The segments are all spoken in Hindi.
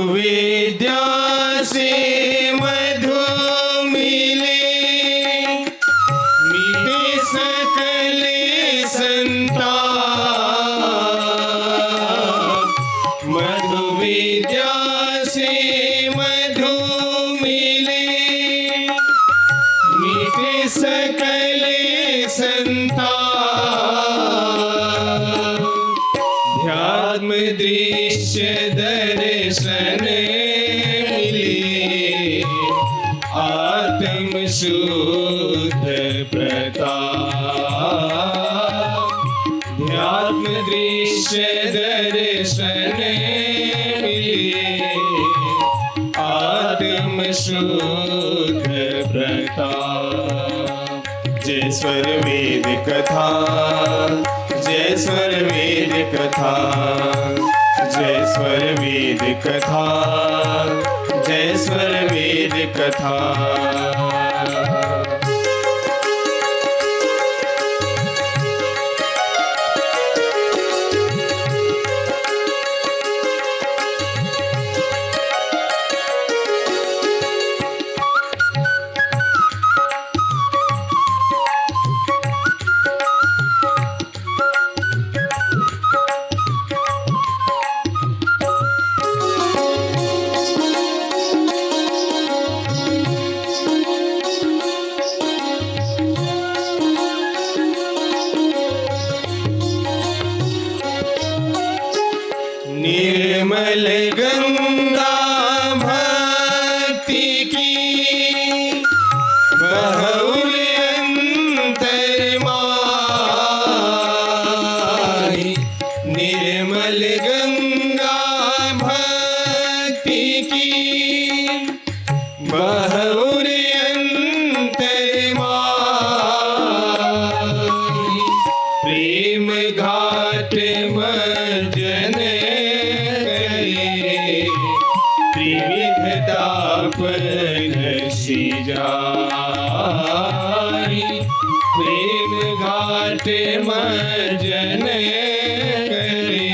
विद्या से मधु मिले, मिटे सकल संताप। मधु विद्या से मधु मिले, मिटे सकल संताप। ध्यात्म दृश्य दर्शन मिले, आत्म शुद्ध प्रताप। ध्यात्म दृश्य दर्शन मिले, आत्म शुद्ध प्रताप। जय स्वर वेद कथा, जय स्वर वेद कथा, जय स्वर वेद कथा, जय स्वर वेद कथा। निर्मल गंगा भक्ति की बहुल अंतर्माई। निर्मल गंगा भक्ति की बहुल अंतर्माई। प्रेम घाट मर्जन त्रिविधतापनसी जाई। प्रेम घाट मर्जन करे,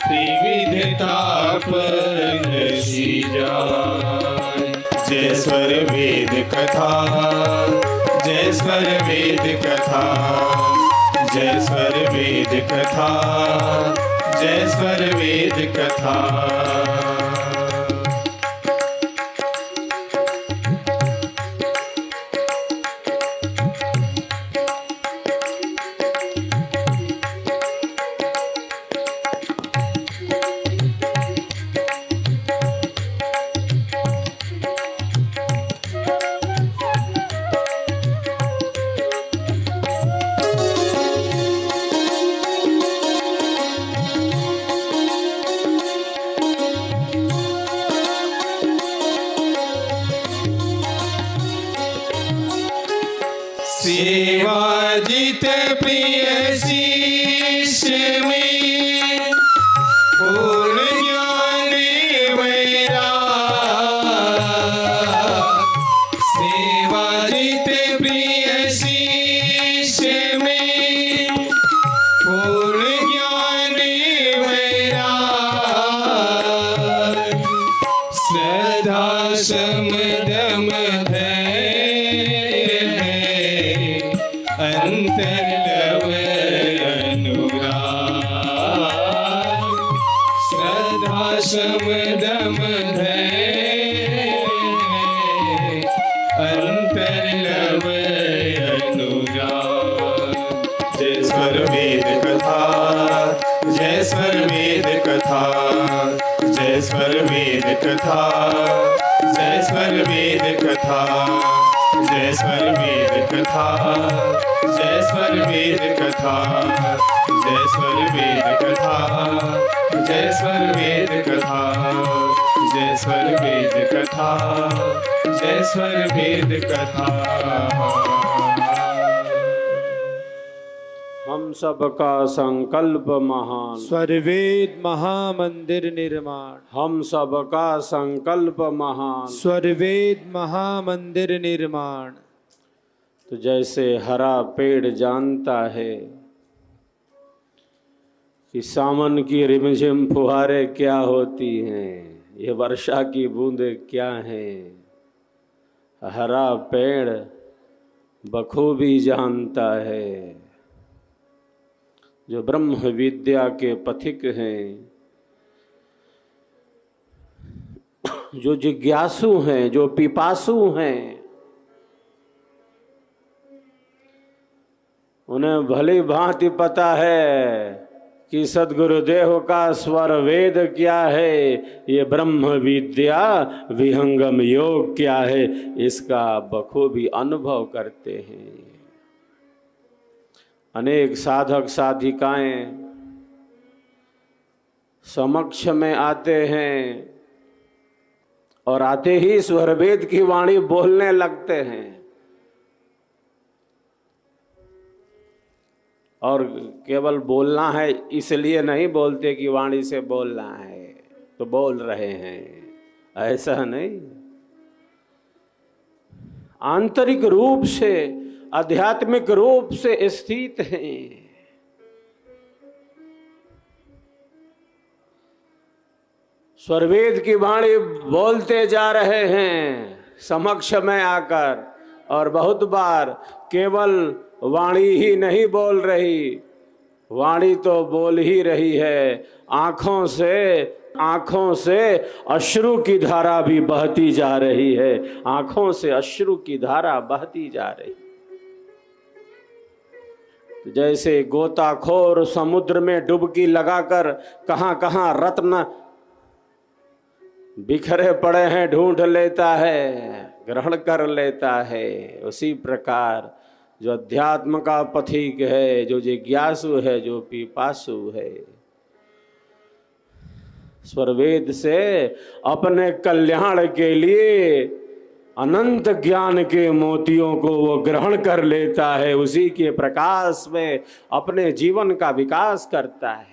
त्रिविधतापनसी जाई। जय स्वर वेद कथा, जय स्वर वेद कथा, जय स्वर वेद कथा, जय स्वर वेद कथा। सेवाजित प्रिय शिष्य में पूर्ण ज्ञान वैराग। सेवाजित प्रिय शिष्य में पूर्ण ज्ञान वैराग। श्रद्धा समदम अंतर्लव अनुराग। श्रद्धा समदम अंतर्लव अनुराग। जय स्वर वेद कथा, जय स्वर वेद कथा, जय स्वर वेद कथा, जय स्वर वेद कथा, जय स्वर वेद कथा, जय स्वर वेद कथा, जय स्वर वेद कथा, जय स्वर वेद कथा, जय स्वर वेद कथा, जय स्वर वेद कथा। हम सबका संकल्प महान, स्वर्वेद महामंदिर निर्माण। हम सबका संकल्प महान, स्वर्वेद महामंदिर निर्माण। तो जैसे हरा पेड़ जानता है कि सावन की रिमझिम फुहारें क्या होती हैं, ये वर्षा की बूंदें क्या हैं, हरा पेड़ बखूबी जानता है। जो ब्रह्म विद्या के पथिक हैं, जो जिज्ञासु हैं, जो पिपासु हैं, उन्हें भली भांति पता है कि सद्गुरुदेव का स्वर वेद क्या है, ये ब्रह्म विद्या विहंगम योग क्या है, इसका बखूबी अनुभव करते हैं। अनेक साधक साधिकाएं समक्ष में आते हैं और आते ही स्वरवेद की वाणी बोलने लगते हैं, और केवल बोलना है इसलिए नहीं बोलते कि वाणी से बोलना है तो बोल रहे हैं, ऐसा नहीं। आंतरिक रूप से, आध्यात्मिक रूप से स्थित हैं। स्वरवेद की वाणी बोलते जा रहे हैं समक्ष में आकर, और बहुत बार केवल वाणी ही नहीं बोल रही, वाणी तो बोल ही रही है, आंखों से अश्रु की धारा भी बहती जा रही है, आंखों से अश्रु की धारा बहती जा रही। जैसे गोताखोर समुद्र में डुबकी लगाकर कहां कहां रत्न बिखरे पड़े हैं ढूंढ लेता है, ग्रहण कर लेता है, उसी प्रकार जो अध्यात्म का पथिक है, जो जिज्ञासु है, जो पिपासु है, स्वरवेद से अपने कल्याण के लिए अनंत ज्ञान के मोतियों को वो ग्रहण कर लेता है, उसी के प्रकाश में अपने जीवन का विकास करता है।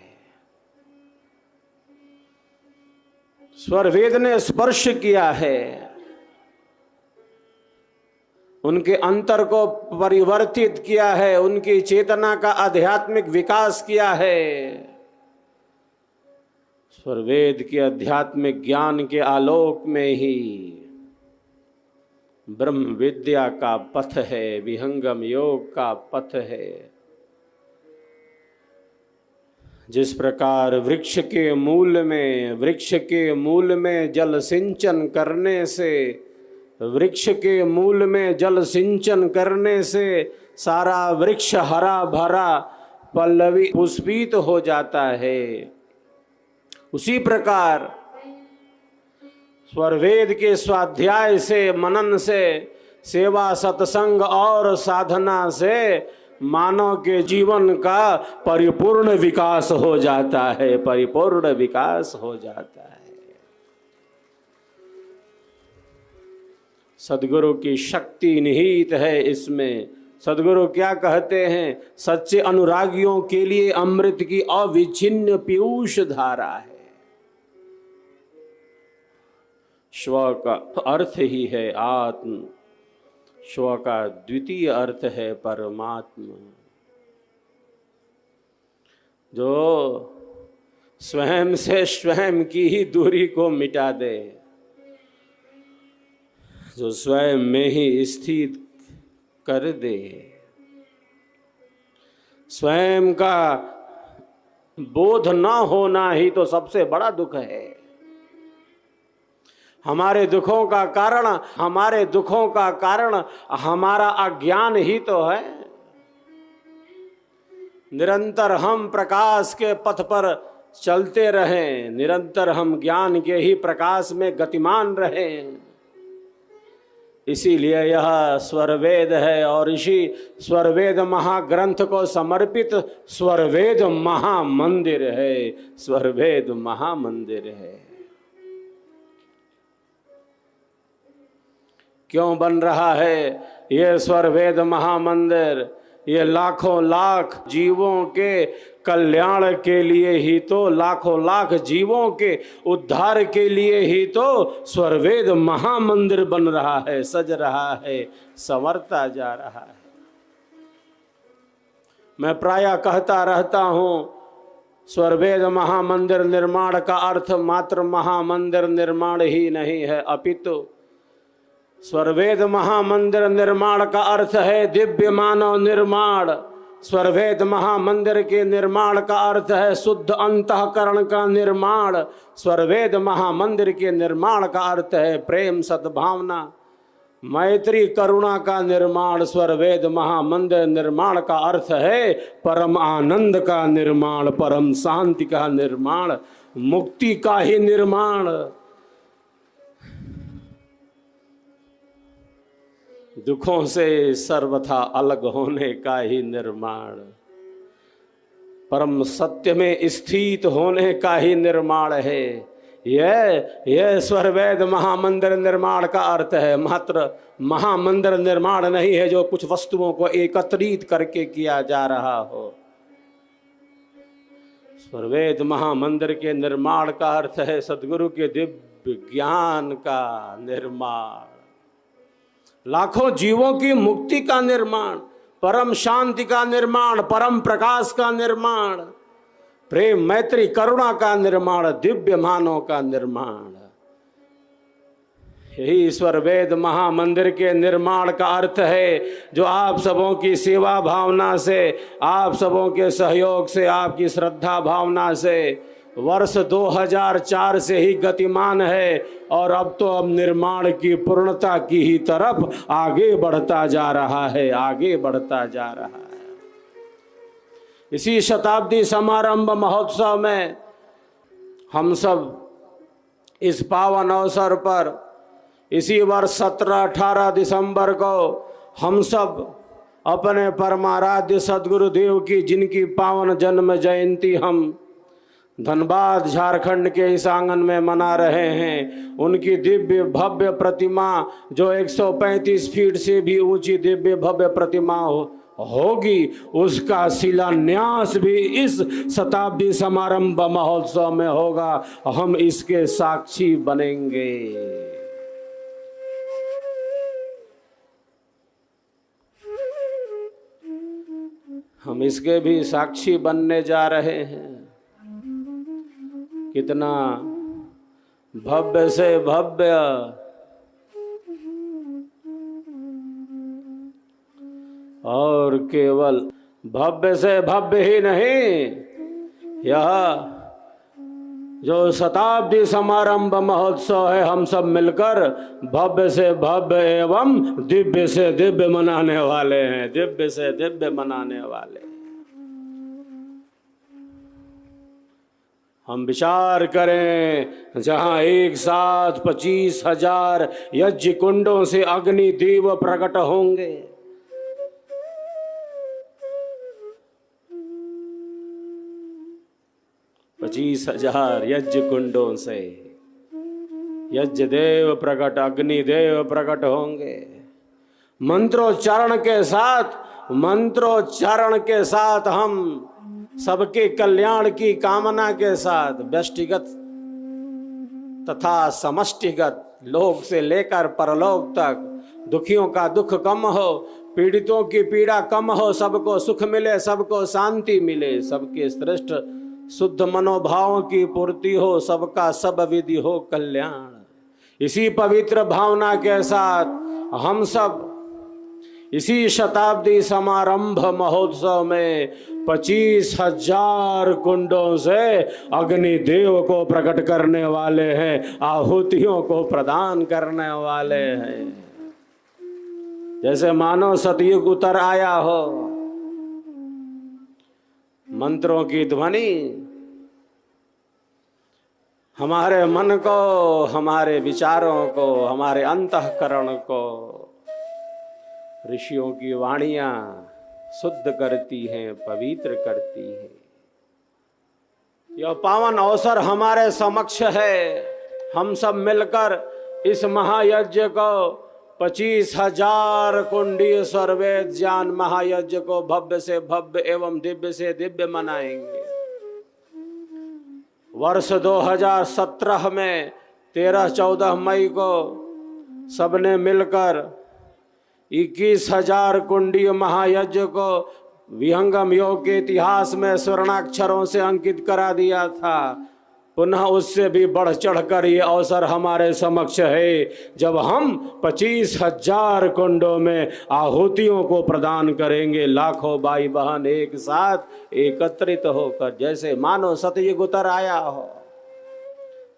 स्वरवेद ने स्पर्श किया है, उनके अंतर को परिवर्तित किया है, उनकी चेतना का आध्यात्मिक विकास किया है। स्वरवेद के आध्यात्मिक ज्ञान के आलोक में ही ब्रह्म विद्या का पथ है, विहंगम योग का पथ है। जिस प्रकार वृक्ष के मूल में जल सिंचन करने से, वृक्ष के मूल में जल सिंचन करने से सारा वृक्ष हरा भरा पल्लवी पुष्पित हो जाता है, उसी प्रकार स्वरवेद के स्वाध्याय से, मनन से, सेवा सत्संग और साधना से मानव के जीवन का परिपूर्ण विकास हो जाता है, परिपूर्ण विकास हो जाता है। सद्गुरु की शक्ति निहित है इसमें। सद्गुरु क्या कहते हैं? सच्चे अनुरागियों के लिए अमृत की अविच्छिन्न पीयूष धारा है। स्व का अर्थ ही है आत्म, स्व का द्वितीय अर्थ है परमात्मा। जो स्वयं से स्वयं की ही दूरी को मिटा दे, जो स्वयं में ही स्थित कर दे, स्वयं का बोध न होना ही तो सबसे बड़ा दुख है। हमारे दुखों का कारण हमारा अज्ञान ही तो है। निरंतर हम प्रकाश के पथ पर चलते रहें, निरंतर हम ज्ञान के ही प्रकाश में गतिमान रहें। इसीलिए यह स्वरवेद है, और इसी स्वरवेद महाग्रंथ को समर्पित स्वरवेद महामंदिर है, स्वरवेद महामंदिर है। क्यों बन रहा है ये स्वरवेद महामंदिर? ये लाखों लाख जीवों के कल्याण के लिए ही तो, लाखों लाख जीवों के उद्धार के लिए ही तो स्वरवेद महामंदिर बन रहा है, सज रहा है, संवरता जा रहा है। मैं प्रायः कहता रहता हूँ स्वरवेद महामंदिर निर्माण का अर्थ मात्र महामंदिर निर्माण ही नहीं है, अपितु स्वरवेद महामंदिर निर्माण का अर्थ है दिव्य मानव निर्माण। स्वरवेद महामंदिर के निर्माण का अर्थ है शुद्ध अंतःकरण का निर्माण। स्वरवेद महामंदिर के निर्माण का अर्थ है प्रेम, सद्भावना, मैत्री, करुणा का निर्माण। स्वरवेद महामंदिर निर्माण का अर्थ है परम आनंद का निर्माण, परम शांति का निर्माण, मुक्ति का ही निर्माण। दुखों से सर्वथा अलग होने का ही निर्माण, परम सत्य में स्थित होने का ही निर्माण है। यह स्वरवेद महामंदिर निर्माण का अर्थ है। मात्र महामंदिर निर्माण नहीं है जो कुछ वस्तुओं को एकत्रित करके किया जा रहा हो। स्वरवेद महामंदिर के निर्माण का अर्थ है सद्गुरु के दिव्य ज्ञान का निर्माण, लाखों जीवों की मुक्ति का निर्माण, परम शांति का निर्माण, परम प्रकाश का निर्माण, प्रेम, मैत्री, करुणा का निर्माण, दिव्य मानव का निर्माण। यही स्वरवेद महामंदिर के निर्माण का अर्थ है जो आप सबों की सेवा भावना से, आप सबों के सहयोग से, आपकी श्रद्धा भावना से वर्ष 2004 से ही गतिमान है और अब निर्माण की पूर्णता की ही तरफ आगे बढ़ता जा रहा है, आगे बढ़ता जा रहा है। इसी शताब्दी समारंभ महोत्सव में हम सब इस पावन अवसर पर इसी वर्ष 17-18 दिसंबर को हम सब अपने परमाराध्य सद्गुरुदेव की जिनकी पावन जन्म जयंती हम धनबाद झारखंड के इस आंगन में मना रहे हैं, उनकी दिव्य भव्य प्रतिमा जो 135 फीट से भी ऊंची दिव्य भव्य प्रतिमा होगी, उसका शिलान्यास भी इस शताब्दी समारंभ महोत्सव में होगा। हम इसके साक्षी बनेंगे। हम इसके भी साक्षी बनने जा रहे हैं। कितना भव्य से भव्य और केवल भव्य से भव्य ही नहीं, यह जो शताब्दी समारंभ महोत्सव है हम सब मिलकर भव्य से भव्य एवं दिव्य से दिव्य मनाने वाले हैं, दिव्य से दिव्य मनाने वाले। हम विचार करें जहां एक साथ 25,000 यज्ञ कुंडों से अग्नि देव प्रकट होंगे, 25,000 यज्ञ कुंडों से यज्ञ देव प्रकट, अग्नि देव प्रकट होंगे। मंत्रोच्चारण के साथ हम सबके कल्याण की कामना के साथ व्यष्टिगत तथा समष्टिगत, लोक से लेकर परलोक तक, दुखियों का दुख कम हो, पीड़ितों की पीड़ा कम हो, सबको सुख मिले, सबको शांति मिले, सबके श्रेष्ठ शुद्ध मनोभावों की पूर्ति हो, सबका सब विधि हो कल्याण। इसी पवित्र भावना के साथ हम सब इसी शताब्दी समारंभ महोत्सव में 25,000 कुंडों से अग्निदेव को प्रकट करने वाले हैं, आहुतियों को प्रदान करने वाले हैं। जैसे मानो सतयुग उतर आया हो, मंत्रों की ध्वनि हमारे मन को, हमारे विचारों को, हमारे अंतःकरण को ऋषियों की वाणियां शुद्ध करती हैं, पवित्र करती हैं। यह पावन अवसर हमारे समक्ष है। हम सब मिलकर इस महायज्ञ को 25,000 कुंडीय सर्ववेद ज्ञान महायज्ञ को भव्य से भव्य एवं दिव्य से दिव्य मनाएंगे। वर्ष 2017 में 13-14 मई को सबने मिलकर 21,000 कुंडीय महायज्ञ को विहंगम योग के इतिहास में स्वर्णाक्षरों से अंकित करा दिया था। पुनः उससे भी बढ़ चढ़कर ये अवसर हमारे समक्ष है, जब हम 25,000 कुंडों में आहुतियों को प्रदान करेंगे। लाखों भाई बहन एक साथ एकत्रित होकर, जैसे मानो सतयुग उतर आया हो।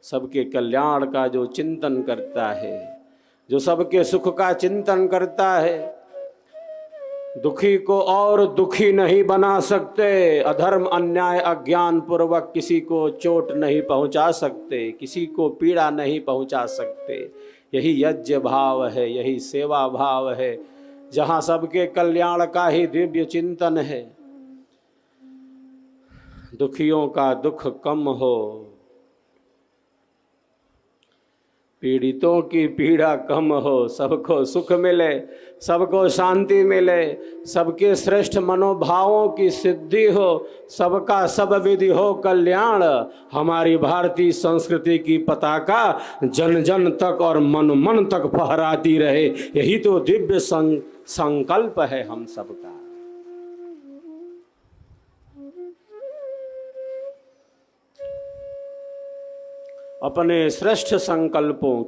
सबके कल्याण का जो चिंतन करता है, जो सबके सुख का चिंतन करता है, दुखी को और दुखी नहीं बना सकते। अधर्म अन्याय अज्ञान पूर्वक किसी को चोट नहीं पहुंचा सकते, किसी को पीड़ा नहीं पहुंचा सकते। यही यज्ञ भाव है, यही सेवा भाव है, जहां सबके कल्याण का ही दिव्य चिंतन है। दुखियों का दुख कम हो, पीड़ितों की पीड़ा कम हो, सबको सुख मिले, सबको शांति मिले, सबके श्रेष्ठ मनोभावों की सिद्धि हो, सबका सब विधि हो कल्याण। हमारी भारतीय संस्कृति की पताका जन जन तक और मन मन तक फहराती रहे, यही तो दिव्य संकल्प है हम सबका। अपने श्रेष्ठ संकल्पों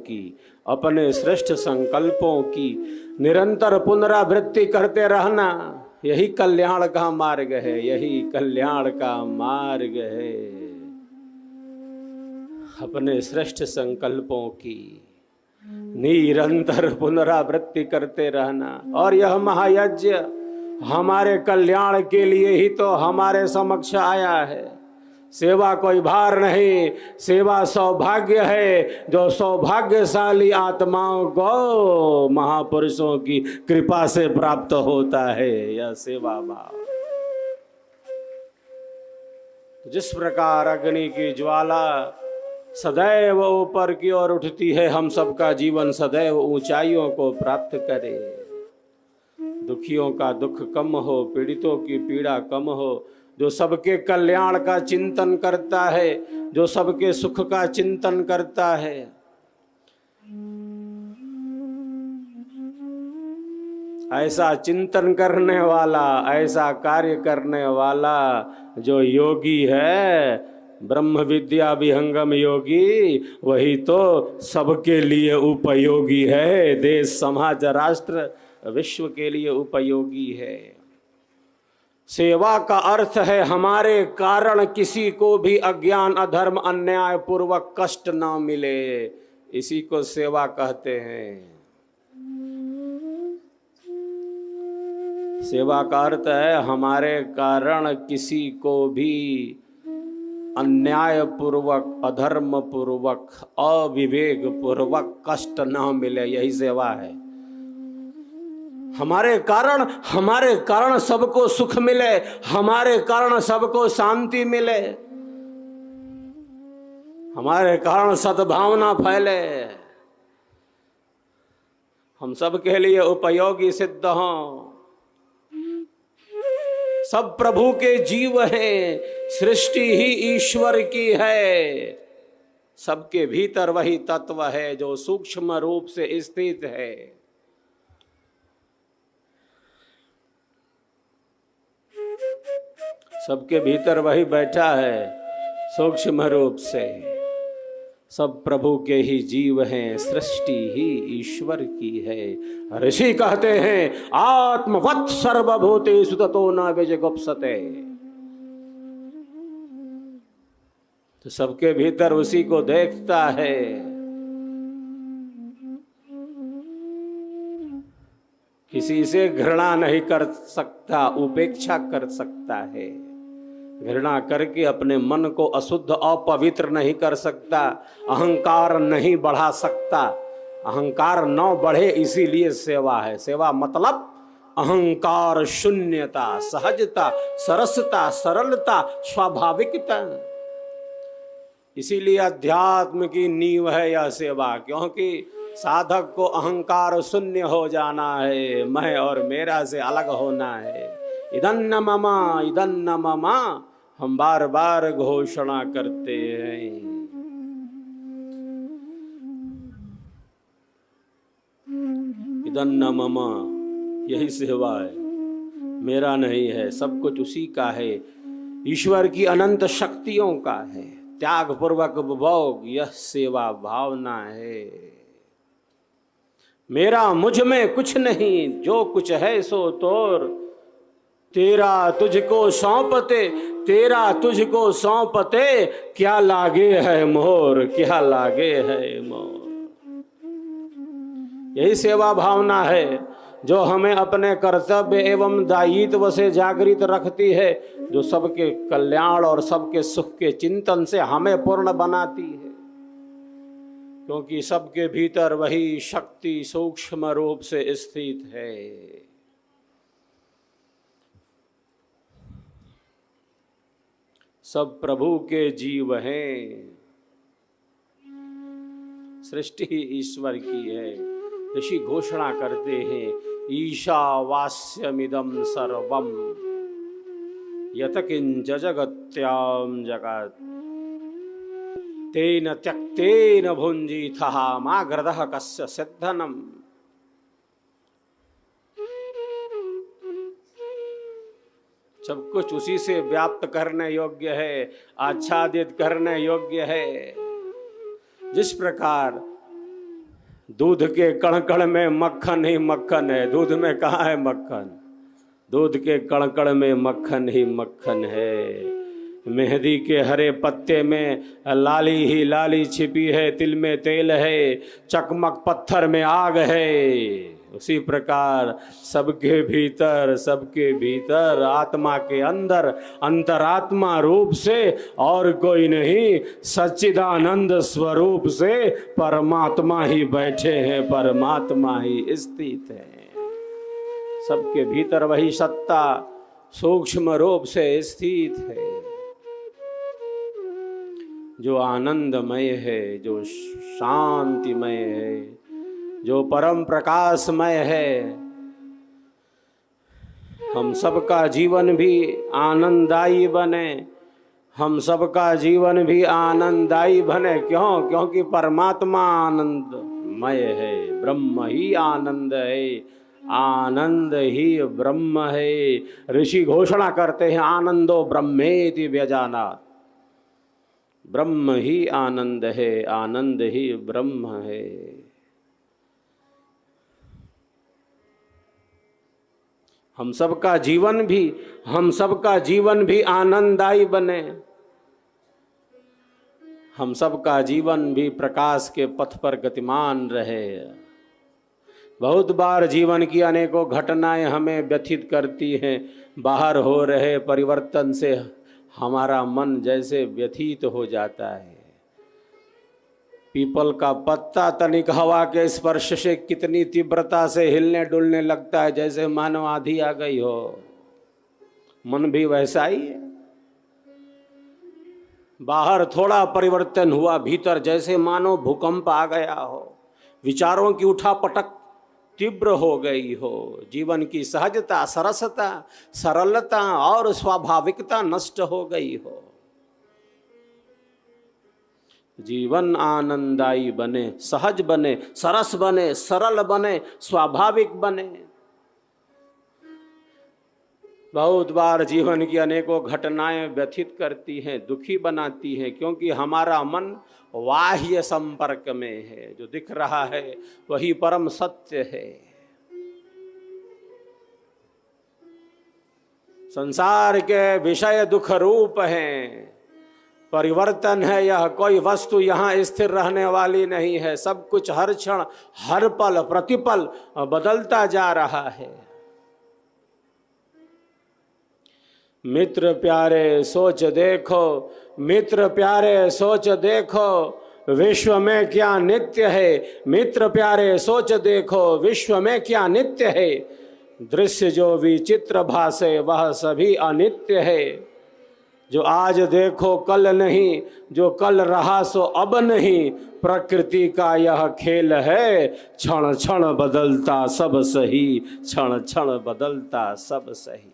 की निरंतर पुनरावृत्ति करते रहना, यही कल्याण का मार्ग है, यही कल्याण का मार्ग है। अपने श्रेष्ठ संकल्पों की निरंतर पुनरावृत्ति करते रहना। और यह महायज्ञ हमारे कल्याण के लिए ही तो हमारे समक्ष आया है। सेवा कोई भार नहीं, सेवा सौभाग्य है, जो सौभाग्यशाली आत्माओं को महापुरुषों की कृपा से प्राप्त होता है, यह सेवा भाव। जिस प्रकार अग्नि की ज्वाला सदैव ऊपर की ओर उठती है, हम सबका जीवन सदैव ऊंचाइयों को प्राप्त करे। दुखियों का दुख कम हो, पीड़ितों की पीड़ा कम हो, जो सबके कल्याण का चिंतन करता है, जो सबके सुख का चिंतन करता है। ऐसा चिंतन करने वाला, ऐसा कार्य करने वाला जो योगी है, ब्रह्म विद्या विहंगम योगी, वही तो सबके लिए उपयोगी है। देश समाज राष्ट्र विश्व के लिए उपयोगी है। सेवा का अर्थ है हमारे कारण किसी को भी अज्ञान अधर्म अन्याय पूर्वक कष्ट ना मिले, इसी को सेवा कहते हैं। सेवा का अर्थ है हमारे कारण किसी को भी अन्याय पूर्वक, अधर्म पूर्वक, अविवेक पूर्वक कष्ट ना मिले, यही सेवा है। हमारे कारण सबको सुख मिले, हमारे कारण सबको शांति मिले, हमारे कारण सद्भावना फैले, हम सबके लिए उपयोगी सिद्ध हों। सब प्रभु के जीव हैं, सृष्टि ही ईश्वर की है। सबके भीतर वही तत्व है जो सूक्ष्म रूप से स्थित है। सबके भीतर वही बैठा है सूक्ष्म रूप से। सब प्रभु के ही जीव हैं, सृष्टि ही ईश्वर की है। ऋषि कहते हैं आत्मवत् सर्वभूतेषु ततो न विजुगुप्सते। तो सबके भीतर उसी को देखता है। किसी से घृणा नहीं कर सकता, उपेक्षा कर सकता है। घृणा करके अपने मन को अशुद्ध अपवित्र नहीं कर सकता, अहंकार नहीं बढ़ा सकता। अहंकार न बढ़े इसीलिए सेवा है। सेवा मतलब अहंकार शून्यता, सहजता, सरसता, सरलता, स्वाभाविकता। इसीलिए अध्यात्म की नींव है यह सेवा, क्योंकि साधक को अहंकार शून्य हो जाना है, मैं और मेरा से अलग होना है। इदन्न ममा, इदन्न ममा हम बार बार घोषणा करते हैं। इदन्न ममा, यही सेवा है। मेरा नहीं है, सब कुछ उसी का है, ईश्वर की अनंत शक्तियों का है। त्याग पूर्वक उपभोग यह सेवा भावना है। मेरा मुझ में कुछ नहीं, जो कुछ है सो तोर, तेरा तुझको सौंपते, तेरा तुझको सौंपते, क्या लागे है मोर, क्या लागे है मोर। यही सेवा भावना है जो हमें अपने कर्तव्य एवं दायित्व से जागृत रखती है, जो सबके कल्याण और सबके सुख के चिंतन से हमें पूर्ण बनाती है। क्योंकि सबके भीतर वही शक्ति सूक्ष्म रूप से स्थित है। सब प्रभु के जीव हैं। सृष्टि ईश्वर की है। ऋषि घोषणा करते हैं, ईशावास्यमिदं सर्वम यत किंच जगत्याम जगत् तेन त्यक्तेन भुंजीथः माग्रदः कस्य सिद्धनम। सब कुछ उसी से व्याप्त करने योग्य है, आच्छादित करने योग्य है। जिस प्रकार दूध के कण कण में मक्खन ही मक्खन है, दूध में कहाँ है मक्खन, दूध के कण कण में मक्खन ही मक्खन है। मेहंदी के हरे पत्ते में लाली ही लाली छिपी है, तिल में तेल है, चकमक पत्थर में आग है। उसी प्रकार सबके भीतर आत्मा के अंदर अंतरात्मा रूप से और कोई नहीं, सच्चिदानंद स्वरूप से परमात्मा ही बैठे हैं, परमात्मा ही स्थित है। सबके भीतर वही सत्ता सूक्ष्म रूप से स्थित है, जो आनंदमय है, जो शांतिमय है, जो परम प्रकाशमय है। हम सबका जीवन भी आनंददायी बने, हम सबका जीवन भी आनंददायी बने। क्यों? क्योंकि परमात्मा आनंदमय है, ब्रह्म ही आनंद है, आनंद ही ब्रह्म है। ऋषि घोषणा करते हैं, आनंदो ब्रह्मेति व्यजानात्। ब्रह्म ही आनंद है, आनंद ही ब्रह्म है। हम सबका जीवन भी आनंददायी बने, हम सबका जीवन भी प्रकाश के पथ पर गतिमान रहे। बहुत बार जीवन की अनेकों घटनाएं हमें व्यथित करती हैं। बाहर हो रहे परिवर्तन से हमारा मन जैसे व्यथित हो जाता है। पीपल का पत्ता तनिक हवा के स्पर्श से कितनी तीव्रता से हिलने डुलने लगता है, जैसे मानो आंधी आ गई हो। मन भी वैसा ही है। बाहर थोड़ा परिवर्तन हुआ, भीतर जैसे मानो भूकंप आ गया हो, विचारों की उठापटक तीव्र हो गई हो, जीवन की सहजता, सरसता, सरलता और स्वाभाविकता नष्ट हो गई हो। जीवन आनंददायी बने, सहज बने, सरस बने, सरल बने, स्वाभाविक बने। बहुत बार जीवन की अनेकों घटनाएं व्यथित करती हैं, दुखी बनाती हैं, क्योंकि हमारा मन बाह्य संपर्क में है। जो दिख रहा है वही परम सत्य है। संसार के विषय दुख रूप हैं, परिवर्तन है। यह कोई वस्तु यहाँ स्थिर रहने वाली नहीं है। सब कुछ हर क्षण हर पल प्रतिपल बदलता जा रहा है। मित्र प्यारे सोच देखो, मित्र प्यारे सोच देखो, विश्व में क्या नित्य है। मित्र प्यारे सोच देखो, विश्व में क्या नित्य है। दृश्य जो विचित्र भासे वह सभी अनित्य है। जो आज देखो कल नहीं, जो कल रहा सो अब नहीं। प्रकृति का यह खेल है, क्षण क्षण बदलता सब सही, क्षण क्षण बदलता सब सही।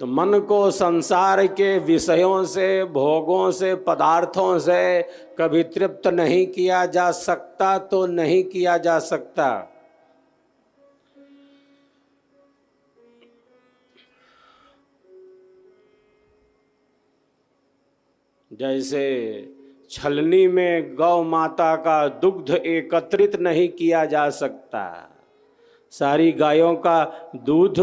तो मन को संसार के विषयों से, भोगों से, पदार्थों से कभी तृप्त नहीं किया जा सकता, तो नहीं किया जा सकता। जैसे छलनी में गौ माता का दुग्ध एकत्रित नहीं किया जा सकता, सारी गायों का दूध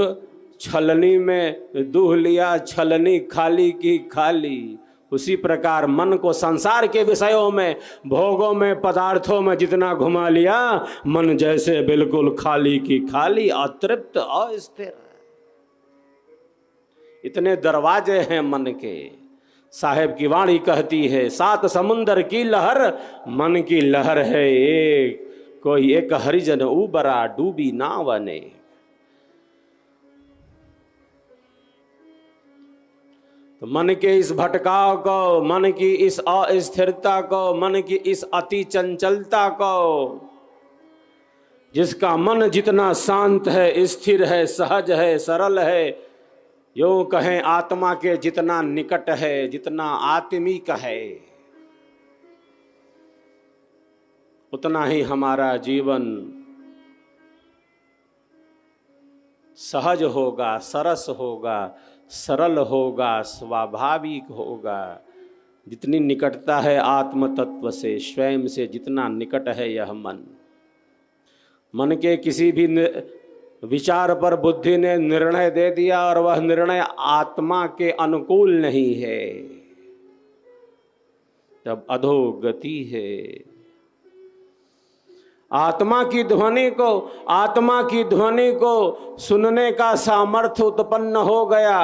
छलनी में दूह लिया, छलनी खाली की खाली। उसी प्रकार मन को संसार के विषयों में, भोगों में, पदार्थों में जितना घुमा लिया, मन जैसे बिल्कुल खाली की खाली, अतृप्त, अस्थिर। इतने दरवाजे हैं मन के। साहेब की वाणी कहती है, 7 समुंदर की लहर मन की लहर है एक, कोई एक हरिजन उबरा डूबी नाव अनेक। तो मन के इस भटकाव को, मन की इस अस्थिरता को, मन की इस अति चंचलता को, जिसका मन जितना शांत है, स्थिर है, सहज है, सरल है, यूं कहें आत्मा के जितना निकट है, जितना आत्मिक है, उतना ही हमारा जीवन सहज होगा, सरस होगा, सरल होगा, स्वाभाविक होगा। जितनी निकटता है आत्म तत्व से, स्वयं से जितना निकट है यह मन, मन के किसी भी विचार पर बुद्धि ने निर्णय दे दिया और वह निर्णय आत्मा के अनुकूल नहीं है, तब अधोगति है। आत्मा की ध्वनि को सुनने का सामर्थ्य उत्पन्न हो गया,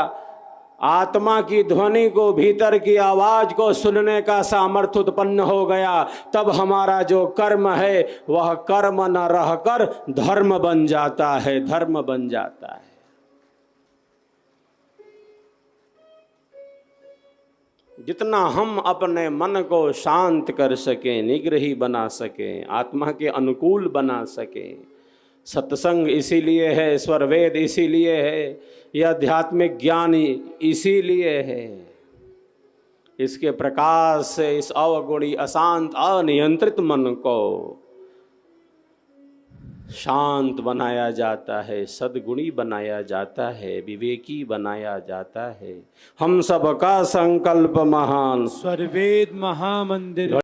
आत्मा की ध्वनि को, भीतर की आवाज को सुनने का सामर्थ्य उत्पन्न हो गया, तब हमारा जो कर्म है वह कर्म न रहकर धर्म बन जाता है, धर्म बन जाता है। जितना हम अपने मन को शांत कर सकें, निग्रही बना सकें, आत्मा के अनुकूल बना सकें, सत्संग इसीलिए है, स्वर वेद इसीलिए है, यह आध्यात्मिक ज्ञान इसीलिए है। इसके प्रकाश से इस अवगुणी, अशांत, अनियंत्रित मन को शांत बनाया जाता है, सद्गुणी बनाया जाता है, विवेकी बनाया जाता है। हम सबका संकल्प महान, स्वर वेद महामंदिर।